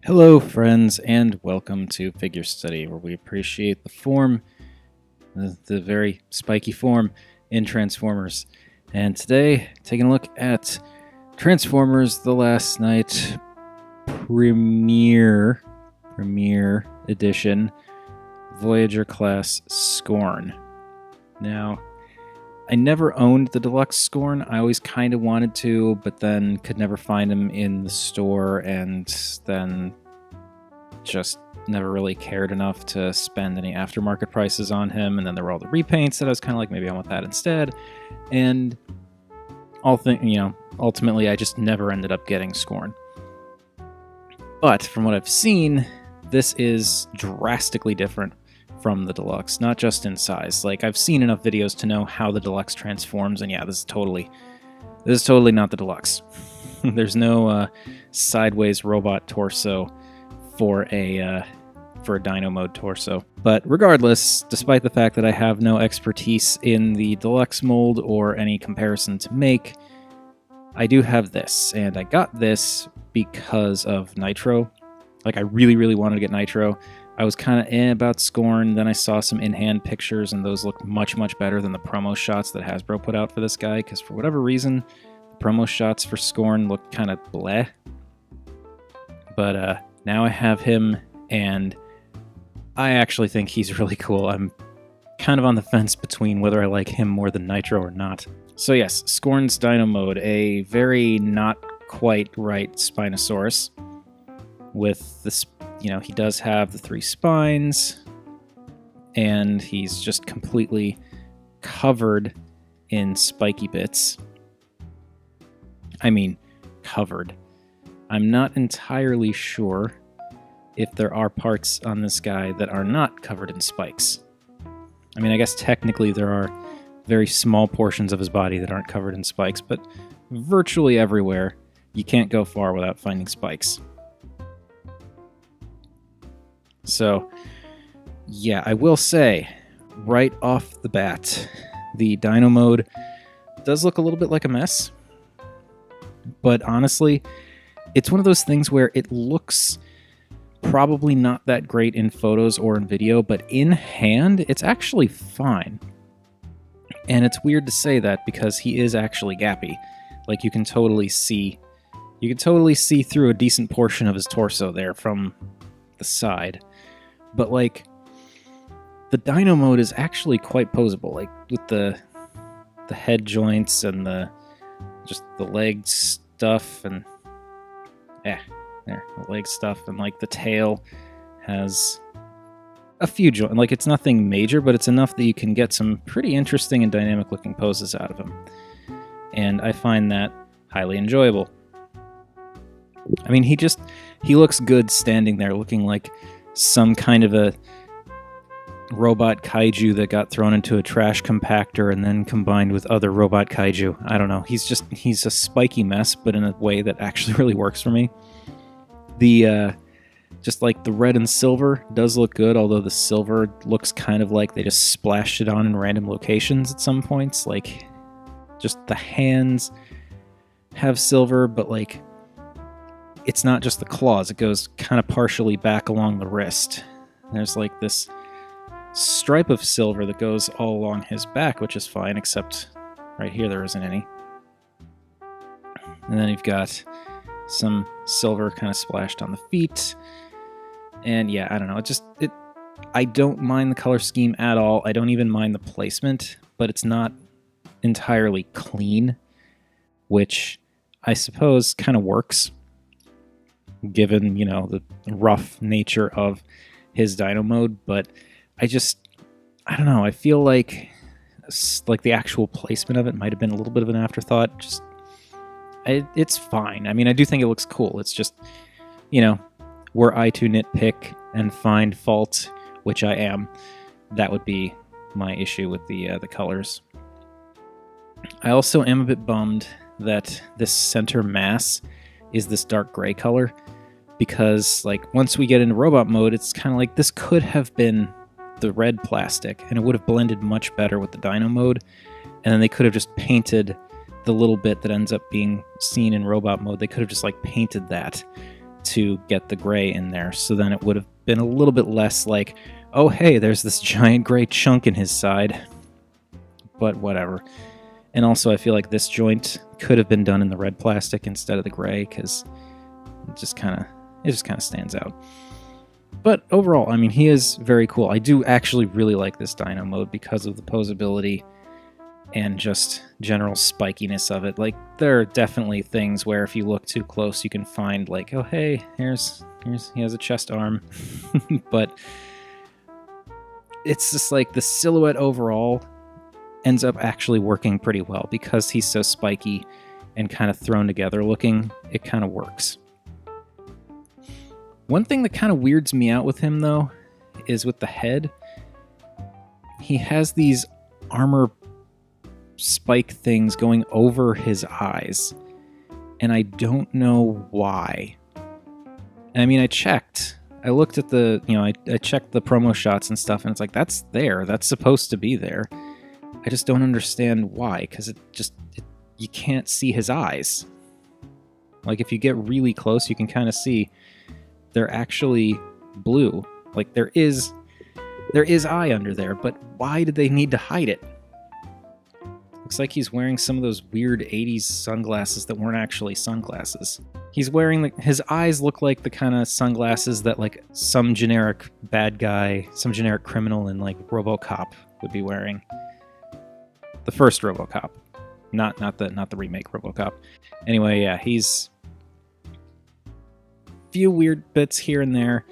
Hello, friends, and welcome to Figure Study, where we appreciate the form, the very spiky form in Transformers. And today, taking a look at Transformers: The Last Night Premiere Edition, Voyager Class Scorn. Now, I never owned the deluxe Scorn. I always kind of wanted to, but then could never find them in the store, and then just never really cared enough to spend any aftermarket prices on him. And then there were all the repaints that I was kind of like, maybe I want that instead. And ultimately, I just never ended up getting Scorn. But from what I've seen, this is drastically different from the deluxe, not just in size. Like, I've seen enough videos to know how the deluxe transforms, and yeah, this is totally not the deluxe. There's no sideways robot torso for a Dino mode torso. But regardless, despite the fact that I have no expertise in the deluxe mold or any comparison to make, I do have this, and I got this because of Nitro. Like, I really, really wanted to get Nitro. I was kind of about Scorn, then I saw some in-hand pictures, and those looked much, much better than the promo shots that Hasbro put out for this guy, because for whatever reason, the promo shots for Scorn looked kind of bleh. But now I have him, and I actually think he's really cool. I'm kind of on the fence between whether I like him more than Nitro or not. So yes, Scorn's Dino mode, a very not quite right Spinosaurus with this. He does have the 3 spines, and he's just completely covered in spiky bits. I mean, covered. I'm not entirely sure if there are parts on this guy that are not covered in spikes. I mean, I guess technically there are very small portions of his body that aren't covered in spikes, but virtually everywhere, you can't go far without finding spikes. So, yeah, I will say, right off the bat, the Dino mode does look a little bit like a mess. But honestly, it's one of those things where it looks probably not that great in photos or in video, but in hand, it's actually fine. And it's weird to say that because he is actually gappy. Like, you can totally see through a decent portion of his torso there from the side. But, like, the Dino mode is actually quite posable, like, with the head joints and the leg stuff, and the leg stuff, and, like, the tail has a few joints. Like, it's nothing major, but it's enough that you can get some pretty interesting and dynamic looking poses out of him. And I find that highly enjoyable. I mean, he looks good standing there looking like some kind of a robot kaiju that got thrown into a trash compactor and then combined with other robot kaiju. I don't know. He's a spiky mess, but in a way that actually really works for me. The just like the red and silver does look good, although the silver looks kind of like they just splashed it on in random locations at some points. Like, just the hands have silver, but like, it's not just the claws. It goes kind of partially back along the wrist. There's like this stripe of silver that goes all along his back, which is fine, except right here there isn't any. And then you've got some silver kind of splashed on the feet. And yeah, I don't know. I don't mind the color scheme at all. I don't even mind the placement, but it's not entirely clean, which I suppose kind of works, given, the rough nature of his Dino mode. But I don't know, I feel like the actual placement of it might have been a little bit of an afterthought. It's fine. I mean, I do think it looks cool. It's just, were I to nitpick and find fault, which I am, that would be my issue with the colors. I also am a bit bummed that this center mass is this dark gray color, because like once we get into robot mode, it's kind of like this could have been the red plastic and it would have blended much better with the Dino mode, and then they could have just painted the little bit that ends up being seen in robot mode. They could have just like painted that to get the gray in there. So then it would have been a little bit less like, oh, hey, there's this giant gray chunk in his side. But whatever. And also I feel like this joint could have been done in the red plastic instead of the gray, because it just kind of stands out. But overall, I mean, he is very cool. I do actually really like this Dino mode because of the posability and just general spikiness of it. Like, there are definitely things where if you look too close, you can find like, oh, hey, here's he has a chest arm. But it's just like the silhouette overall ends up actually working pretty well because he's so spiky and kind of thrown together looking. It kind of works. One thing that kind of weirds me out with him, though, is with the head. He has these armor spike things going over his eyes, and I don't know why. I mean, I checked. I looked at the, I checked the promo shots and stuff, and it's like, that's there. That's supposed to be there. I just don't understand why, because you can't see his eyes. Like, if you get really close, you can kind of see they're actually blue. Like, there is eye under there, but why did they need to hide it? Looks like he's wearing some of those weird 80s sunglasses that weren't actually sunglasses. He's wearing, his eyes look like the kind of sunglasses that like some generic bad guy, some generic criminal in like RoboCop would be wearing. The first RoboCop, not the remake RoboCop. Anyway, yeah, he's few weird bits here and there,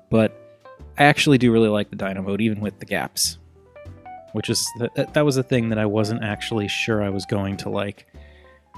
but I actually do really like the Dino mode, even with the gaps, which is that was a thing that I wasn't actually sure I was going to like.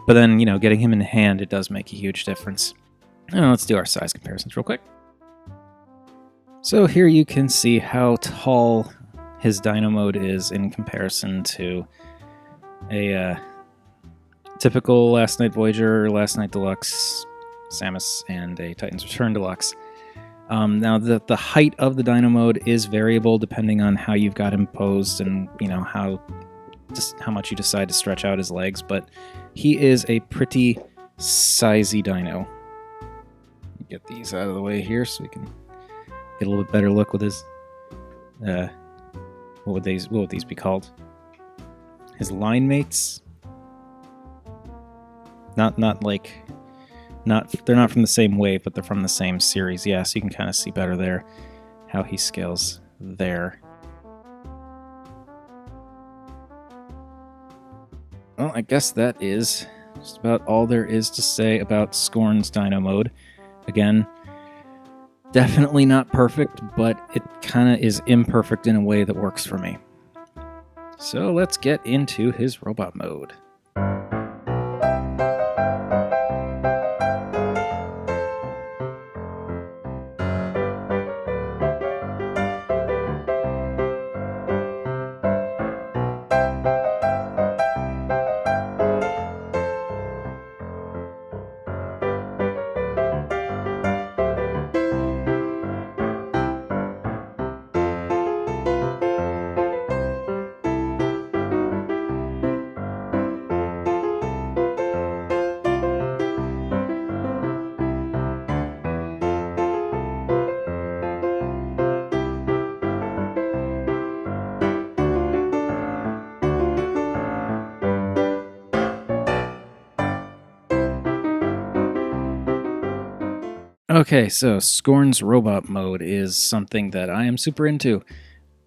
But then, getting him in hand, it does make a huge difference. Now, let's do our size comparisons real quick. So here you can see how tall his Dino mode is in comparison to a typical Last Night Voyager, Last Night Deluxe, Samus, and a Titan's Return Deluxe. Now, the height of the Dino mode is variable depending on how you've got him posed and, how much you decide to stretch out his legs, but he is a pretty sizey dino. Get these out of the way here so we can get a little bit better look with his, what would these be called? His line mates? They're not from the same wave, but they're from the same series. Yeah, so you can kind of see better there how he scales there. Well, I guess that is just about all there is to say about Scorn's Dino mode. Again, definitely not perfect, but it kind of is imperfect in a way that works for me. So let's get into his robot mode. Okay, so Scorn's robot mode is something that I am super into.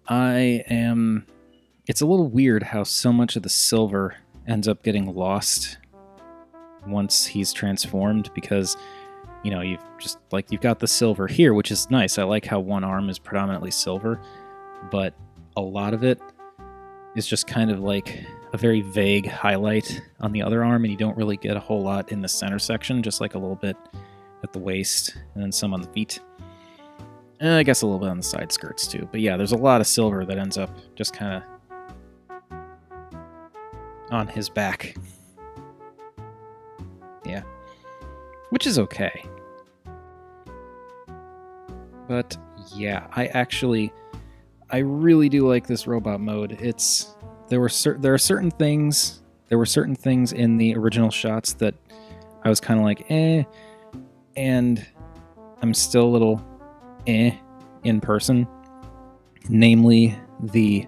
It's a little weird how so much of the silver ends up getting lost once he's transformed, because, you've got the silver here, which is nice. I like how one arm is predominantly silver, but a lot of it is just kind of like a very vague highlight on the other arm, and you don't really get a whole lot in the center section, just like a little bit at the waist, and then some on the feet. And I guess a little bit on the side skirts too. But yeah, there's a lot of silver that ends up just kind of on his back. Yeah. Which is okay. But yeah, I really do like this robot mode. There were certain things in the original shots that I was kind of like, eh. And I'm still a little in person. Namely, the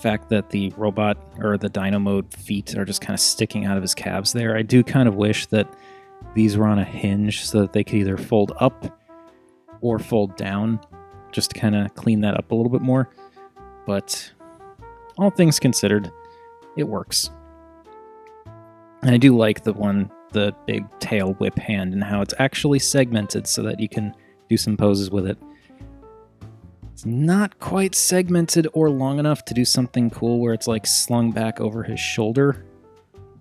fact that the robot or the Dino mode feet are just kind of sticking out of his calves there. I do kind of wish that these were on a hinge so that they could either fold up or fold down, just to kind of clean that up a little bit more. But all things considered, it works. And I do like the big tail whip hand and how it's actually segmented so that you can do some poses with it. It's not quite segmented or long enough to do something cool where it's like slung back over his shoulder,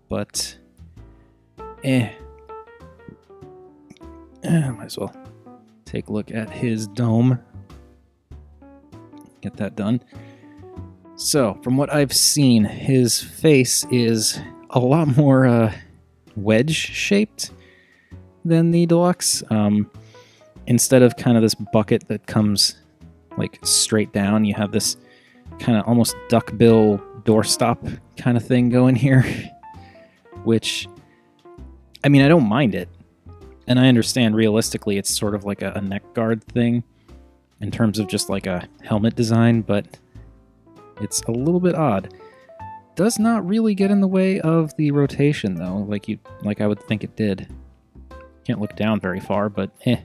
but might as well take a look at his dome. Get that done. So, from what I've seen, his face is a lot more wedge-shaped than the deluxe. Instead of kind of this bucket that comes like straight down, you have this kind of almost duckbill doorstop kind of thing going here, which, I mean, I don't mind it. And I understand realistically it's sort of like a neck guard thing in terms of just like a helmet design, but it's a little bit odd. Does not really get in the way of the rotation though, like I would think it did. Can't look down very far, but yeah,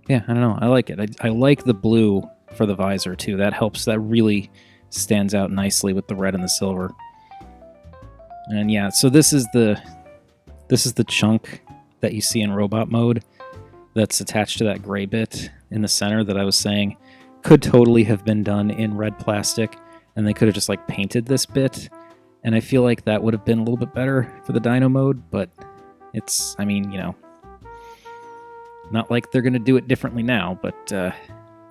I don't know. I like it. I like the blue for the visor too. That helps. That really stands out nicely with the red and the silver. And yeah, so this is the chunk that you see in robot mode that's attached to that gray bit in the center that I was saying could totally have been done in red plastic, and they could have just like painted this bit, and I feel like that would have been a little bit better for the Dino mode, but it's, I mean, you know, not like they're going to do it differently now, but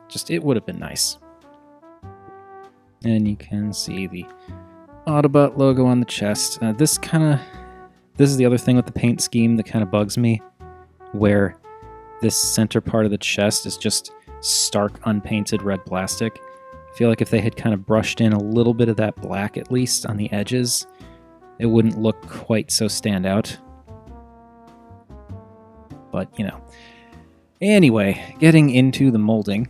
just it would have been nice. And you can see the Autobot logo on the chest. This is the other thing with the paint scheme that kind of bugs me, where this center part of the chest is just stark unpainted red plastic. I feel like if they had kind of brushed in a little bit of that black at least on the edges, it wouldn't look quite so standout. But, you know. Anyway, getting into the molding.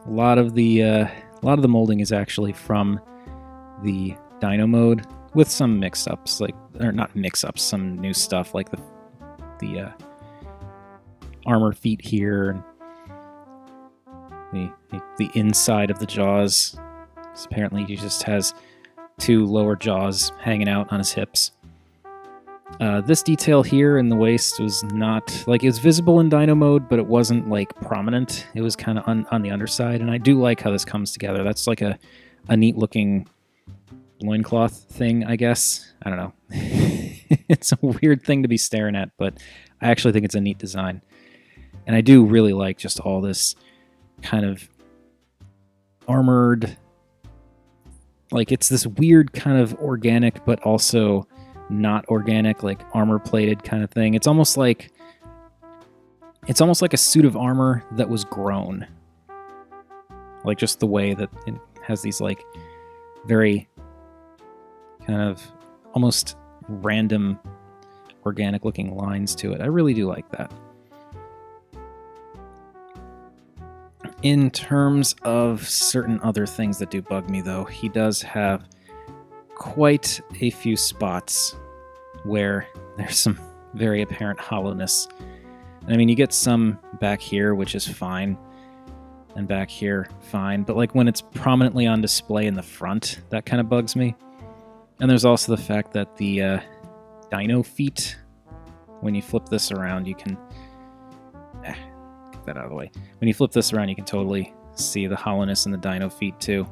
A lot of the molding is actually from the Dino mode, with some mix-ups, or not mix-ups, some new stuff like the armor feet here, and the inside of the jaws. Because apparently he just has two lower jaws hanging out on his hips. This detail here in the waist was not, like, it was visible in Dino mode, but it wasn't, like, prominent. It was kind of on the underside, and I do like how this comes together. That's, like, a neat-looking loincloth thing, I guess. I don't know. It's a weird thing to be staring at, but I actually think it's a neat design. And I do really like just all this kind of armored, like, it's this weird kind of organic, but also not organic, like armor-plated kind of thing. It's almost like a suit of armor that was grown. Like, just the way that it has these, like, very kind of almost random organic-looking lines to it. I really do like that. In terms of certain other things that do bug me, though, he does have quite a few spots where there's some very apparent hollowness. I mean, you get some back here, which is fine, and back here, fine, but like when it's prominently on display in the front, that kind of bugs me. And there's also the fact that the Dino feet, when you flip this around, you can get that out of the way. When you flip this around, you can totally see the hollowness in the Dino feet too.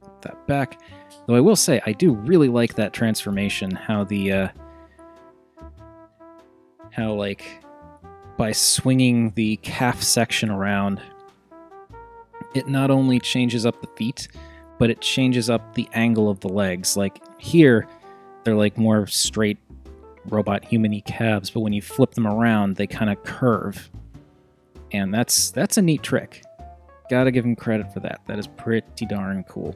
Put that back. Though I will say, I do really like that transformation, how like, by swinging the calf section around, it not only changes up the feet, but it changes up the angle of the legs. Like, here, they're like more straight robot human-y calves, but when you flip them around, they kind of curve. And that's a neat trick. Gotta give him credit for that. That is pretty darn cool.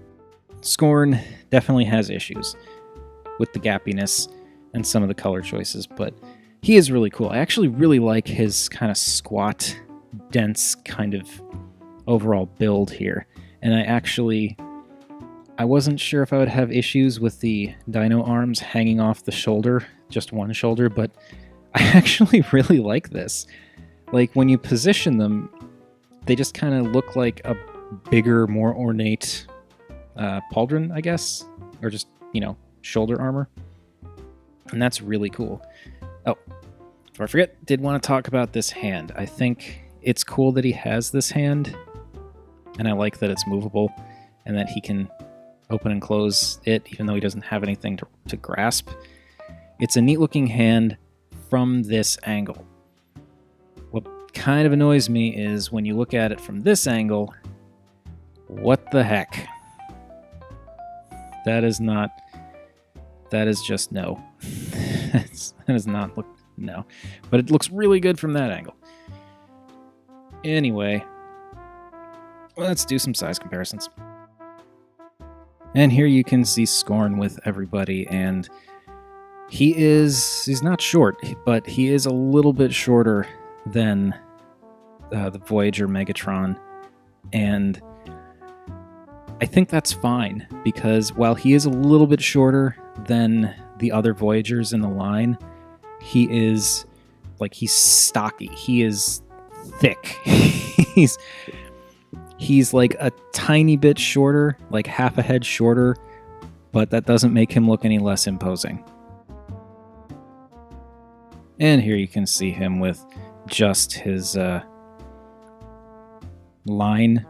Scorn definitely has issues with the gappiness and some of the color choices, but He is really cool. I actually really like his kind of squat, dense kind of overall build here. And I wasn't sure if I would have issues with the Dino arms hanging off the shoulder, just one shoulder, but I actually really like this. Like, when you position them, they just kind of look like a bigger, more ornate pauldron, I guess, or just, shoulder armor. And that's really cool. Oh, before I forget, did want to talk about this hand. I think it's cool that he has this hand, and I like that it's movable and that he can open and close it even though he doesn't have anything to grasp. It's a neat looking hand from this angle. What kind of annoys me is when you look at it from this angle, what the heck? That is just no. That does not look, no. But it looks really good from that angle. Anyway, let's do some size comparisons. And here you can see Scorn with everybody, and he's not short, but he is a little bit shorter than the Voyager Megatron, and I think that's fine, because while he is a little bit shorter than the other Voyagers in the line, he's stocky. He is thick. He's like a tiny bit shorter, like half a head shorter, but that doesn't make him look any less imposing. And here you can see him with just his line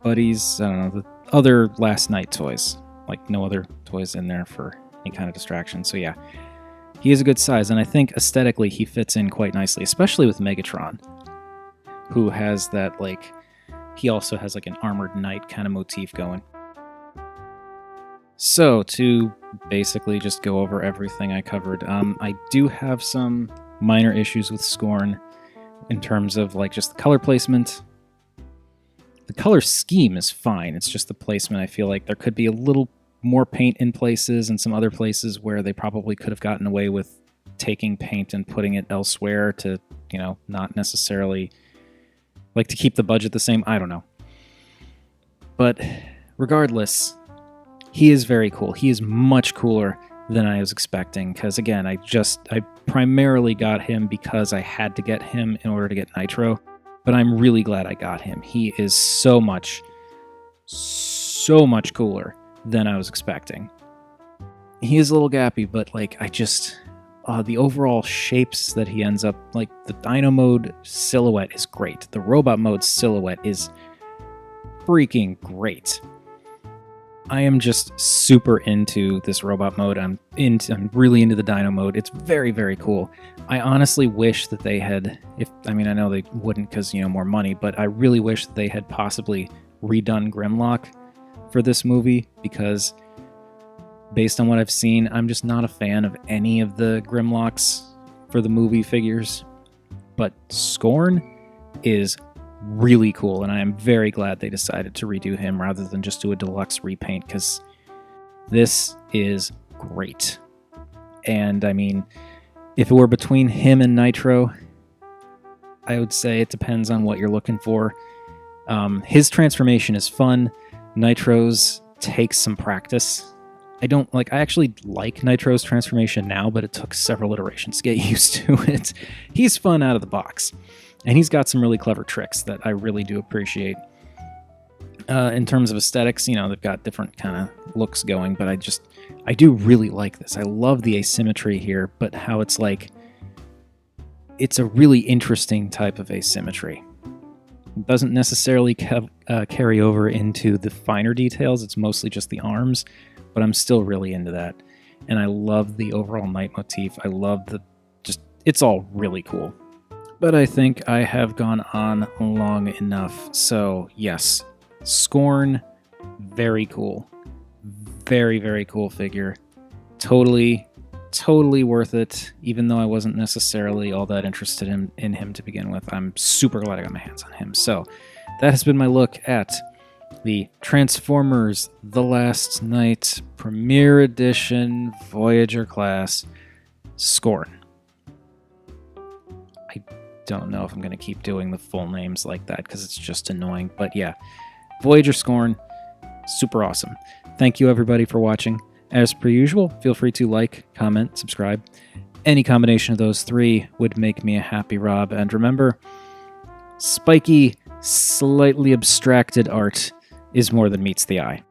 buddies. I don't know, the other Last Night toys. Like, no other toys in there for any kind of distraction. So yeah, he is a good size, and I think aesthetically he fits in quite nicely, especially with Megatron, who has that, like, he also has like an armored knight kind of motif going. So to basically just go over everything I covered, I do have some minor issues with Scorn in terms of like just the color placement. The color scheme is fine. It's just the placement. I feel like there could be a little more paint in places and some other places where they probably could have gotten away with taking paint and putting it elsewhere to, not necessarily like to keep the budget the same. I don't know. But regardless, he is very cool. He is much cooler than I was expecting, because again, I primarily got him because I had to get him in order to get Nitro, but I'm really glad I got him. He is so much cooler than I was expecting. He is a little gappy, but like, the overall shapes that he ends up, like the Dino mode silhouette is great. The robot mode silhouette is freaking great. I am just super into this robot mode. I'm really into the Dino mode. It's very, very cool. I honestly wish that they had, I know they wouldn't because, more money, but I really wish that they had possibly redone Grimlock for this movie, because based on what I've seen, I'm just not a fan of any of the Grimlocks for the movie figures. But Scorn is really cool, and I am very glad they decided to redo him rather than just do a deluxe repaint, because this is great. And if it were between him and Nitro, I would say it depends on what you're looking for. His transformation is fun. Nitro's takes some practice. I actually like Nitro's transformation now, but it took several iterations to get used to it. He's fun out of the box, and he's got some really clever tricks that I really do appreciate. In terms of aesthetics, they've got different kind of looks going, but I do really like this. I love the asymmetry here, but how it's like, it's a really interesting type of asymmetry. It doesn't necessarily carry over into the finer details. It's mostly just the arms, but I'm still really into that. And I love the overall knight motif. I love it's all really cool. But I think I have gone on long enough. So yes, Scorn, very cool. Very, very cool figure. Totally worth it, even though I wasn't necessarily all that interested in him to begin with. I'm super glad I got my hands on him. So that has been my look at the Transformers The Last Night Premiere Edition Voyager class Scorn. don't know if I'm going to keep doing the full names like that because it's just annoying. But yeah, Voyager Scorn, super awesome. Thank you everybody for watching. As per usual, feel free to like, comment, subscribe. Any combination of those three would make me a happy Rob. And remember, spiky, slightly abstracted art is more than meets the eye.